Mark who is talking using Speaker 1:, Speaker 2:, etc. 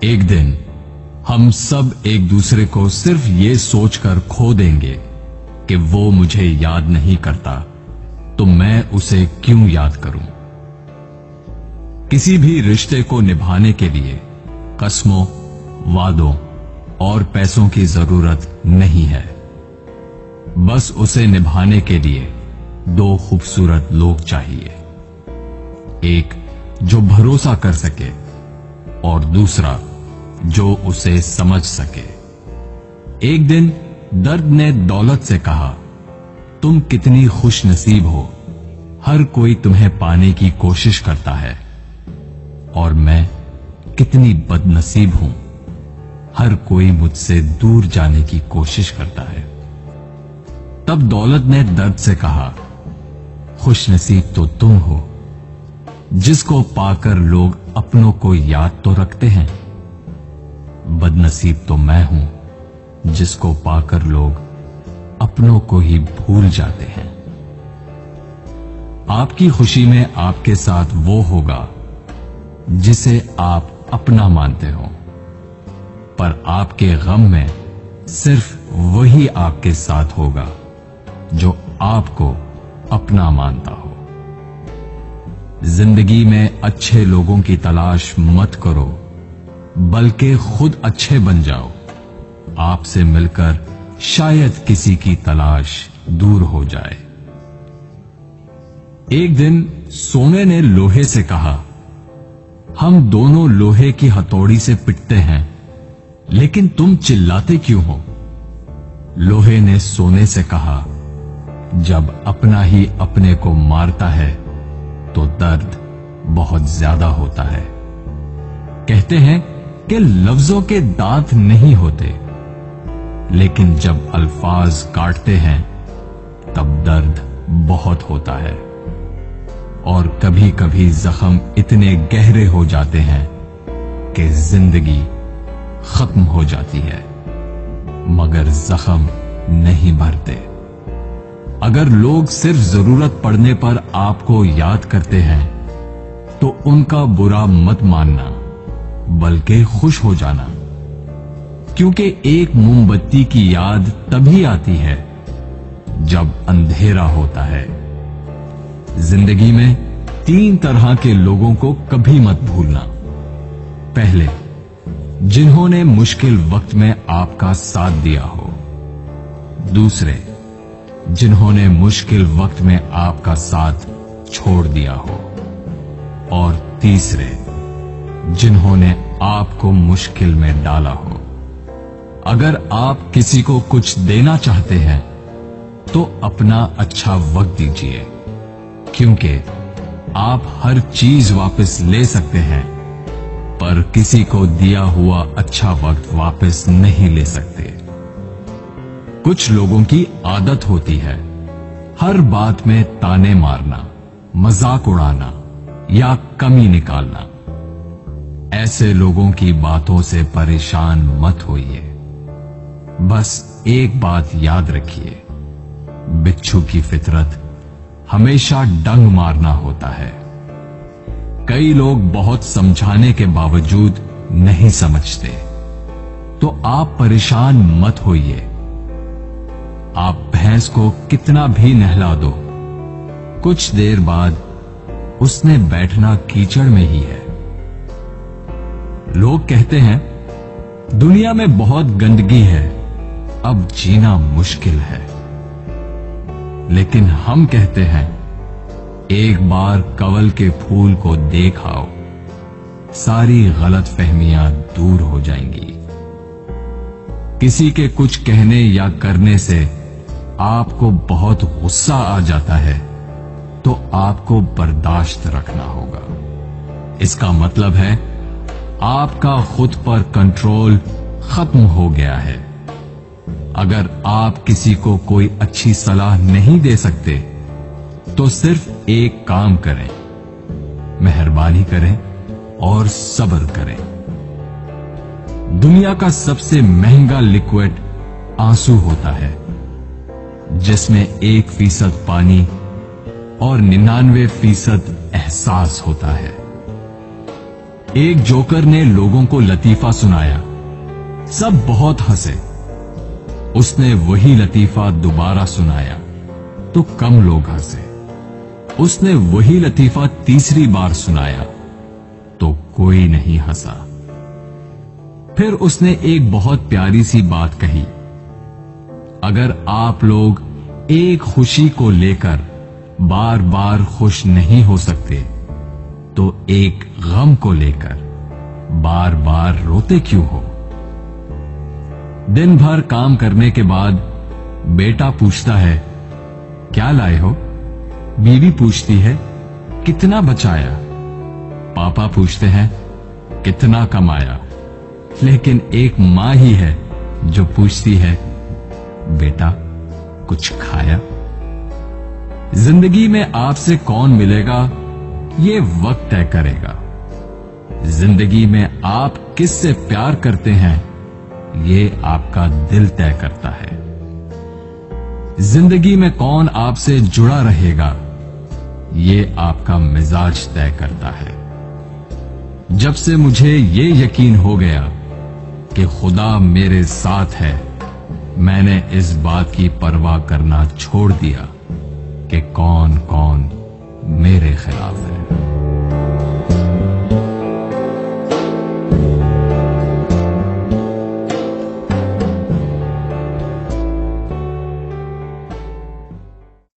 Speaker 1: एक दिन हम सब एक दूसरे को सिर्फ ये सोचकर खो देंगे कि वो मुझे याद नहीं करता, तो मैं उसे क्यों याद करूं। किसी भी रिश्ते को निभाने के लिए कस्मों, वादों और पैसों की जरूरत नहीं है। बस उसे निभाने के लिए दो खूबसूरत लोग चाहिए, एक जो भरोसा कर सके और दूसरा जो उसे समझ सके। एक दिन दर्द ने दौलत से कहा, तुम कितनी खुश नसीब हो, हर कोई तुम्हें पाने की कोशिश करता है, और मैं कितनी बदनसीब हूं, हर कोई मुझसे दूर जाने की कोशिश करता है। तब दौलत ने दर्द से कहा, खुशनसीब तो तुम हो जिसको पाकर लोग अपनों को याद तो रखते हैं, बदनसीब तो मैं हूं जिसको पाकर लोग अपनों को ही भूल जाते हैं। आपकी खुशी में आपके साथ वो होगा जिसे आप अपना मानते हो, पर आपके गम में सिर्फ वही आपके साथ होगा जो आपको अपना मानता हो। जिंदगी में अच्छे लोगों की तलाश मत करो, बल्कि खुद अच्छे बन जाओ। आपसे मिलकर शायद किसी की तलाश दूर हो जाए। एक दिन सोने ने लोहे से कहा, हम दोनों लोहे की हथौड़ी से पिटते हैं, लेकिन तुम चिल्लाते क्यों हो। लोहे ने सोने से कहा, जब अपना ही अपने को मारता है तो दर्द बहुत ज्यादा होता है। कहते हैं कि लफ्जों के दांत नहीं होते, लेकिन जब अल्फाज काटते हैं तब दर्द बहुत होता है, और कभी कभी जख्म इतने गहरे हो जाते हैं कि जिंदगी खत्म हो जाती है, मगर जख्म नहीं भरते। अगर लोग सिर्फ जरूरत पड़ने पर आपको याद करते हैं तो उनका बुरा मत मानना, बल्कि खुश हो जाना, क्योंकि एक मोमबत्ती की याद तभी आती है जब अंधेरा होता है। जिंदगी में 3 तरह के लोगों को कभी मत भूलना। पहले, जिन्होंने मुश्किल वक्त में आपका साथ दिया हो। दूसरे, जिन्होंने मुश्किल वक्त में आपका साथ छोड़ दिया हो। और तीसरे, जिन्होंने आपको मुश्किल में डाला हो। अगर आप किसी को कुछ देना चाहते हैं तो अपना अच्छा वक्त दीजिए, क्योंकि आप हर चीज वापस ले सकते हैं, पर किसी को दिया हुआ अच्छा वक्त वापस नहीं ले सकते। कुछ लोगों की आदत होती है हर बात में ताने मारना, मजाक उड़ाना या कमी निकालना। ऐसे लोगों की बातों से परेशान मत होइए। बस एक बात याद रखिए, बिच्छू की फितरत हमेशा डंग मारना होता है। कई लोग बहुत समझाने के बावजूद नहीं समझते, तो आप परेशान मत होइए। आप भैंस को कितना भी नहला दो, कुछ देर बाद उसने बैठना कीचड़ में ही है। लोग कहते हैं दुनिया में बहुत गंदगी है, अब जीना मुश्किल है। लेकिन हम कहते हैं एक बार कंवल के फूल को देख आओ, सारी गलतफहमियां दूर हो जाएंगी। किसी के कुछ कहने या करने से आपको बहुत गुस्सा आ जाता है, तो आपको बर्दाश्त रखना होगा। इसका मतलब है आपका खुद पर कंट्रोल खत्म हो गया है। अगर आप किसी को कोई अच्छी सलाह नहीं दे सकते तो सिर्फ एक काम करें, मेहरबानी करें और सब्र करें। दुनिया का सबसे महंगा लिक्विड आंसू होता है, जिसमें 1% पानी और 99% एहसास होता है। एक जोकर ने लोगों को लतीफा सुनाया। सब बहुत हंसे। उसने वही लतीफा दोबारा सुनाया तो कम लोग हंसे। उसने वही लतीफा तीसरी बार सुनाया तो कोई नहीं हंसा। फिर उसने एक बहुत प्यारी सी बात कही, अगर आप लोग एक खुशी को लेकर बार बार खुश नहीं हो सकते तो एक गम को लेकर बार बार रोते क्यों हो? दिन भर काम करने के बाद बेटा पूछता है, क्या लाए हो? बीवी पूछती है, कितना बचाया? पापा पूछते हैं, कितना कमाया? लेकिन एक मां ही है जो पूछती है, बेटा कुछ खाया? जिंदगी में आपसे कौन मिलेगा ये वक्त तय करेगा। जिंदगी में आप किससे प्यार करते हैं ये आपका दिल तय करता है। जिंदगी में कौन आपसे जुड़ा रहेगा ये आपका मिजाज तय करता है। जब से मुझे ये यकीन हो गया कि खुदा मेरे साथ है, मैंने इस बात की परवाह करना छोड़ दिया कि कौन कौन